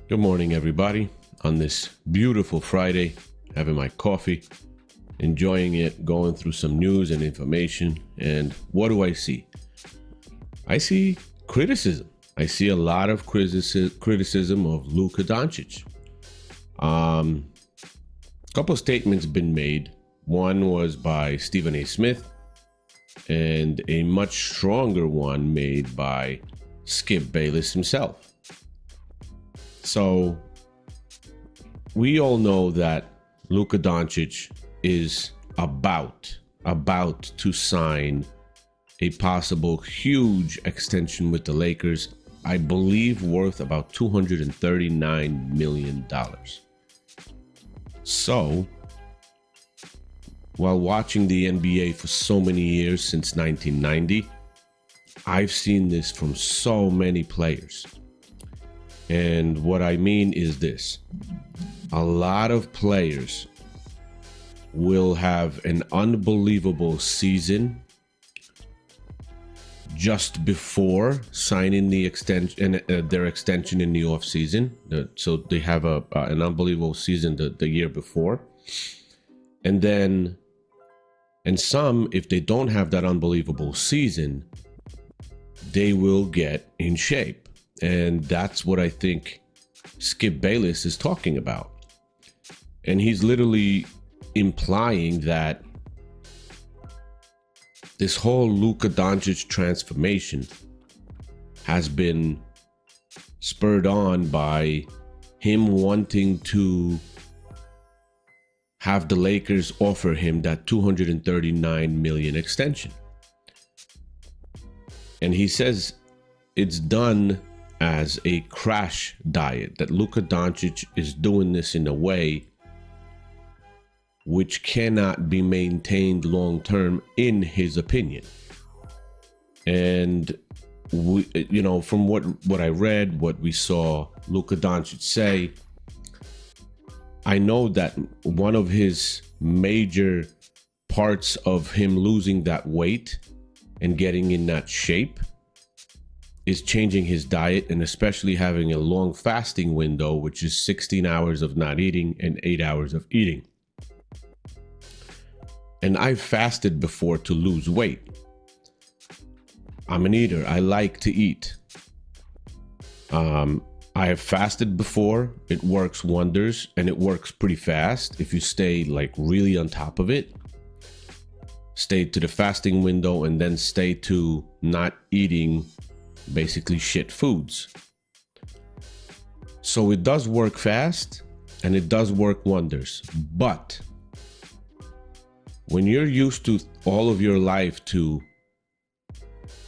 Good morning, everybody. On this beautiful Friday, having my coffee, enjoying it, going through some news and information. And what do I see? I see criticism. I see a lot of criticism of Luka Doncic. A couple of statements been made. One was by Stephen A. Smith, and a much stronger one made by Skip Bayless himself. So we all know that Luka Doncic is about to sign a possible huge extension with the Lakers, I believe worth about $239 million. So while watching the NBA for so many years since 1990, I've seen this from so many players. And what I mean is this: a lot of players will have an unbelievable season just before signing the extension, their extension in the off season. So they have an unbelievable season the year before, and some, if they don't have that unbelievable season, they will get in shape. And that's what I think Skip Bayless is talking about. And he's literally implying that this whole Luka Doncic transformation has been spurred on by him wanting to have the Lakers offer him that $239 million extension. And he says it's done as a crash diet, that Luka Doncic is doing this in a way which cannot be maintained long term, in his opinion. And we, from what I read, what we saw Luka Doncic say, I know that one of his major parts of him losing that weight and getting in that shape is changing his diet, and especially having a long fasting window, which is 16 hours of not eating and 8 hours of eating. And I've fasted before to lose weight. I'm an eater. I like to eat. I have fasted before. It works wonders, and it works pretty fast if you stay like really on top of it. Stay to the fasting window and then stay to not eating basically shit foods. So it does work fast and it does work wonders. But when you're used to all of your life to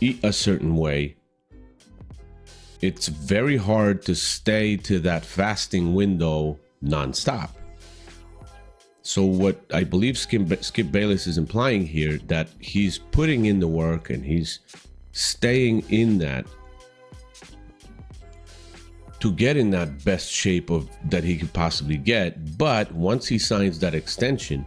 eat a certain way, it's very hard to stay to that fasting window nonstop. So what I believe Skip Bayless is implying here, that he's putting in the work and he's staying in that to get in that best shape of that he could possibly get. But once he signs that extension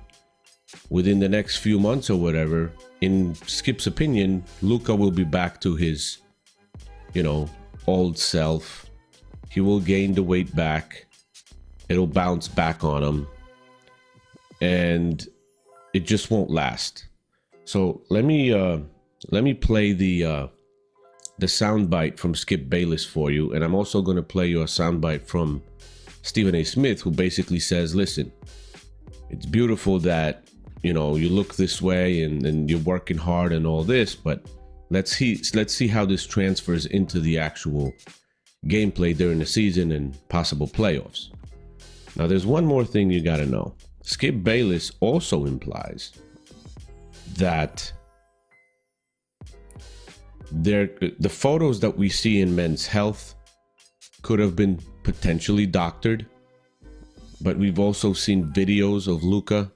within the next few months or whatever, in Skip's opinion, Luka will be back to his, old self. He will gain the weight back. It'll bounce back on him, and it just won't last. So let me play the soundbite from Skip Bayless for you, and I'm also going to play you a soundbite from Stephen A. Smith, who basically says, listen, it's beautiful that, you look this way and you're working hard and all this, but let's see how this transfers into the actual gameplay during the season and possible playoffs. Now, there's one more thing you got to know. Skip Bayless also implies that the photos that we see in Men's Health could have been potentially doctored, but we've also seen videos of Luka,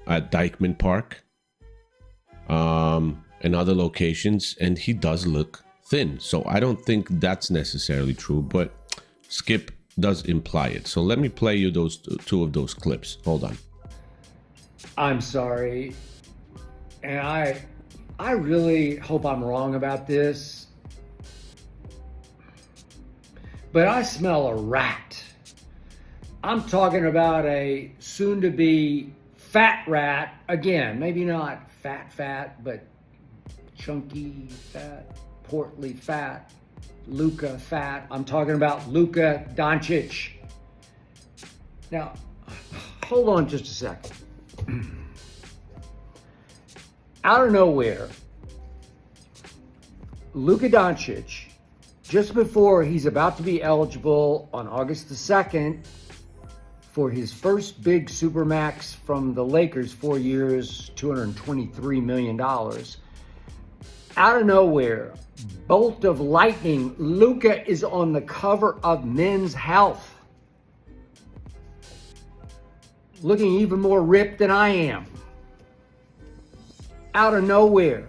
at Dykeman Park, and other locations, and he does look thin. So I don't think that's necessarily true, but Skip does imply it. So let me play you those two of those clips. Hold on. I'm sorry, and I really hope I'm wrong about this, but I smell a rat I'm talking about a soon-to-be fat rat. Again, maybe not fat, but chunky fat, portly fat, Luka fat. I'm talking about Luka Doncic. Now, hold on just a second. Out of nowhere, Luka Doncic, just before he's about to be eligible on August the 2nd for his first big supermax from the Lakers, 4 years, $223 million, out of nowhere, bolt of lightning, Luka is on the cover of Men's Health, looking even more ripped than I am. Out of nowhere,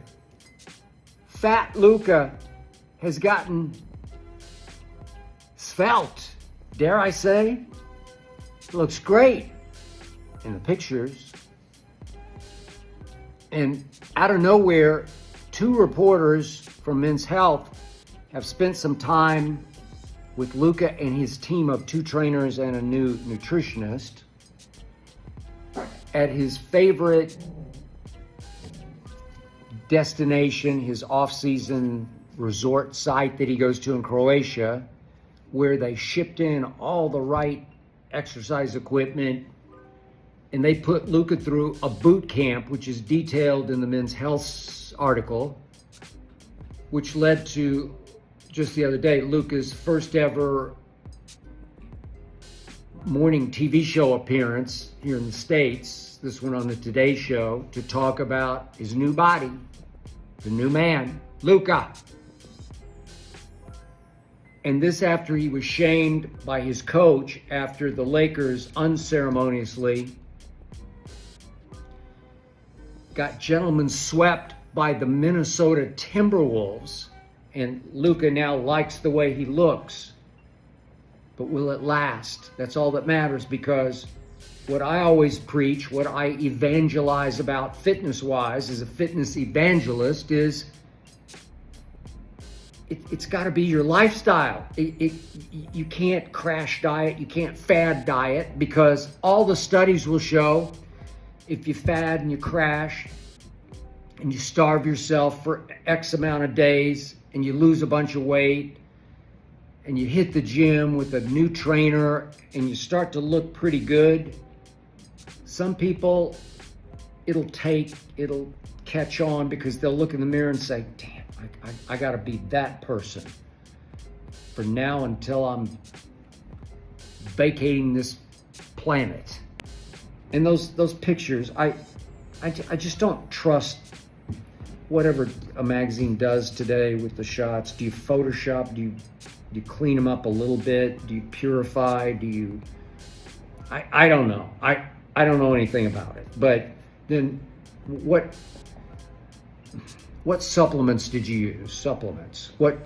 fat Luka has gotten svelte, dare I say. Looks great in the pictures. And out of nowhere, 2 reporters from Men's Health have spent some time with Luka and his team of 2 trainers and a new nutritionist at his favorite destination, his off-season resort site that he goes to in Croatia, where they shipped in all the right exercise equipment, and they put Luka through a boot camp, which is detailed in the Men's Health article, which led to, just the other day, Luka's first ever morning TV show appearance here in the States, this one on the Today Show, to talk about his new body, the new man, Luka. And this after he was shamed by his coach after the Lakers unceremoniously got gentlemen swept by the Minnesota Timberwolves. And Luka now likes the way he looks. But will it last? That's all that matters, because what I always preach, what I evangelize about fitness-wise as a fitness evangelist is it's got to be your lifestyle. You can't crash diet, you can't fad diet, because all the studies will show if you fad and you crash and you starve yourself for X amount of days and you lose a bunch of weight and you hit the gym with a new trainer and you start to look pretty good, some people, it'll catch on, because they'll look in the mirror and say, damn, I got to be that person for now until I'm vacating this planet. And those pictures, I just don't trust whatever a magazine does today with the shots. Do you Photoshop? Do you clean them up a little bit? Do you purify? Do you? I don't know. I don't know anything about it. But then what supplements did you use? Supplements. What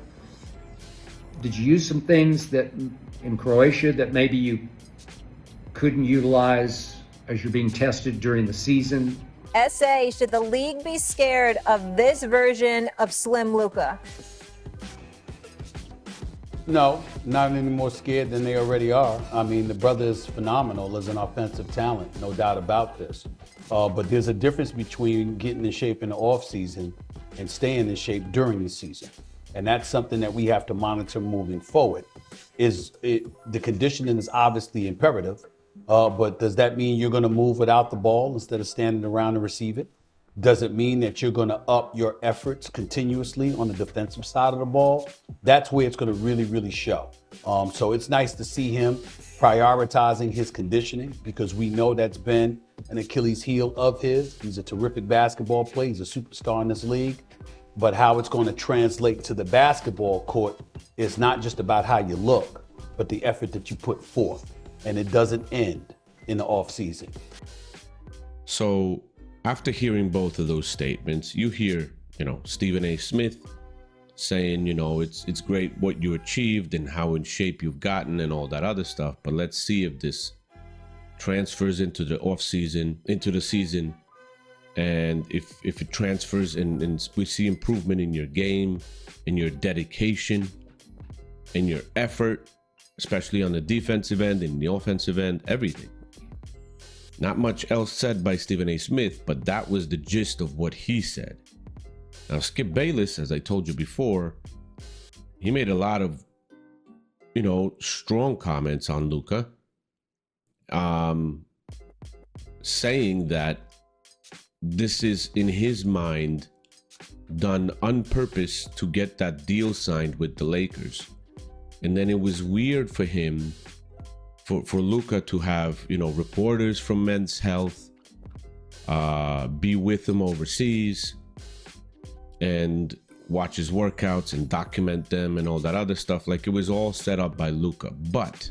did you use? Some things that in Croatia that maybe you couldn't utilize as you're being tested during the season? SA, should the league be scared of this version of Slim Luka? No, not any more scared than they already are. I mean, the brother is phenomenal as an offensive talent, no doubt about this. But there's a difference between getting in shape in the offseason and staying in shape during the season. And that's something that we have to monitor moving forward. The conditioning is obviously imperative, but does that mean you're going to move without the ball instead of standing around to receive it? Does it mean that you're going to up your efforts continuously on the defensive side of the ball? That's where it's going to really, really show. So it's nice to see him prioritizing his conditioning, because we know that's been an Achilles heel of his. He's a terrific basketball player. He's a superstar in this league. But how it's going to translate to the basketball court is not just about how you look, but the effort that you put forth. And it doesn't end in the offseason. So after hearing both of those statements, you hear, Stephen A. Smith saying, it's great what you achieved and how in shape you've gotten and all that other stuff. But let's see if this transfers into the into the season. And if it transfers and we see improvement in your game, in your dedication, in your effort, especially on the defensive end and the offensive end, everything. Not much else said by Stephen A. Smith, but that was the gist of what he said. Now, Skip Bayless, as I told you before, he made a lot of, strong comments on Luka, saying that this is, in his mind, done on purpose to get that deal signed with the Lakers. And then it was weird for him, for Luka to have, reporters from Men's Health be with him overseas and watch his workouts and document them and all that other stuff. Like, it was all set up by Luka. But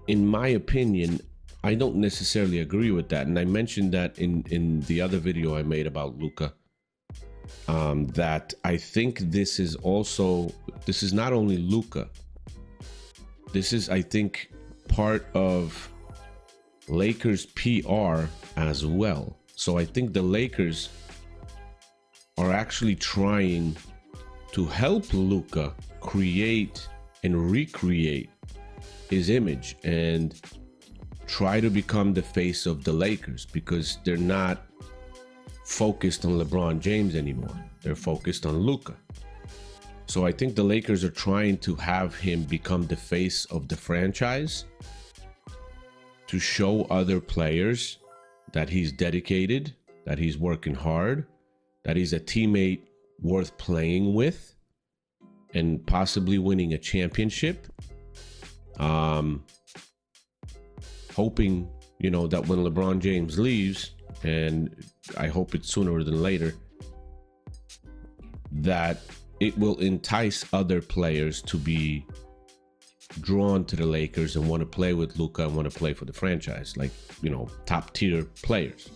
in my opinion, I don't necessarily agree with that. And I mentioned that in the other video I made about Luka, that I think this is not only Luka. This is, I think, part of Lakers PR as well. So I think the Lakers are actually trying to help Luka create and recreate his image and try to become the face of the Lakers, because they're not focused on LeBron James anymore. They're focused on Luka. So I think the Lakers are trying to have him become the face of the franchise, to show other players that he's dedicated, that he's working hard, that he's a teammate worth playing with, and possibly winning a championship. Hoping, that when LeBron James leaves, and I hope it's sooner than later, that it will entice other players to be drawn to the Lakers and want to play with Luka and want to play for the franchise, like, top tier players.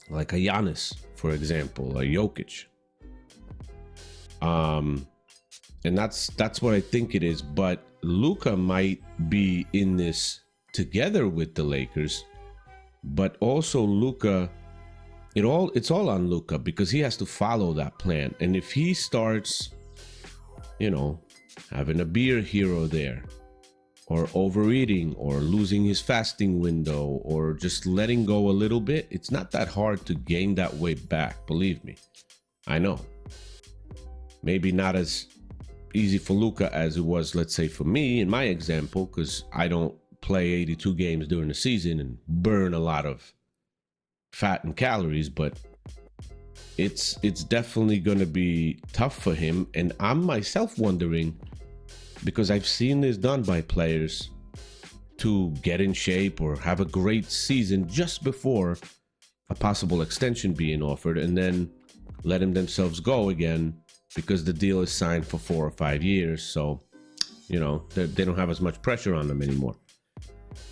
Like a Giannis, for example, a Jokic. And that's what I think it is. But Luka might be in this together with the Lakers, but also Luka, it's all on Luka, because he has to follow that plan. And if he starts, having a beer here or there, or overeating, or losing his fasting window, or just letting go a little bit, it's not that hard to gain that weight back, believe me. I know. Maybe not as easy for Luka as it was, let's say, for me in my example, because I don't play 82 games during the season and burn a lot of fat and calories, but it's definitely going to be tough for him. And I'm myself wondering, because I've seen this done by players, to get in shape or have a great season just before a possible extension being offered, and then letting themselves go again because the deal is signed for 4 or 5 years. So, they don't have as much pressure on them anymore.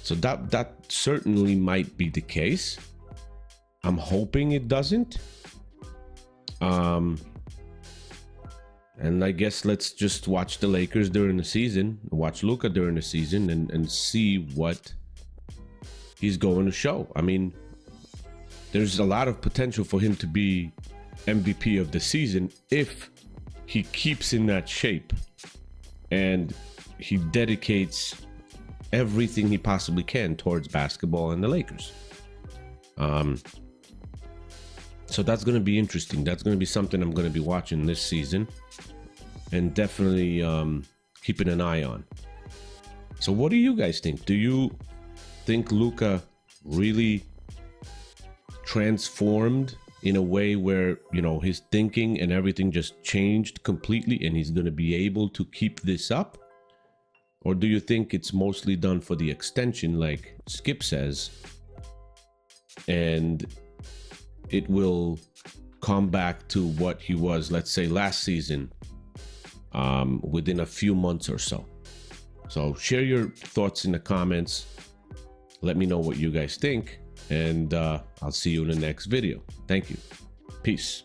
So that certainly might be the case. I'm hoping it doesn't. And I guess let's just watch the Lakers during the season, watch Luka during the season, and see what he's going to show. I mean, there's a lot of potential for him to be MVP of the season if he keeps in that shape and he dedicates everything he possibly can towards basketball and the Lakers. So that's going to be interesting. That's going to be something I'm going to be watching this season, and definitely keeping an eye on. So what do you guys think? Do you think Luka really transformed in a way where, his thinking and everything just changed completely and he's going to be able to keep this up? Or do you think it's mostly done for the extension, like Skip says, and it will come back to what he was, let's say, last season, within a few months or so? So share your thoughts in the comments. Let me know what you guys think, and I'll see you in the next video. Thank you. Peace.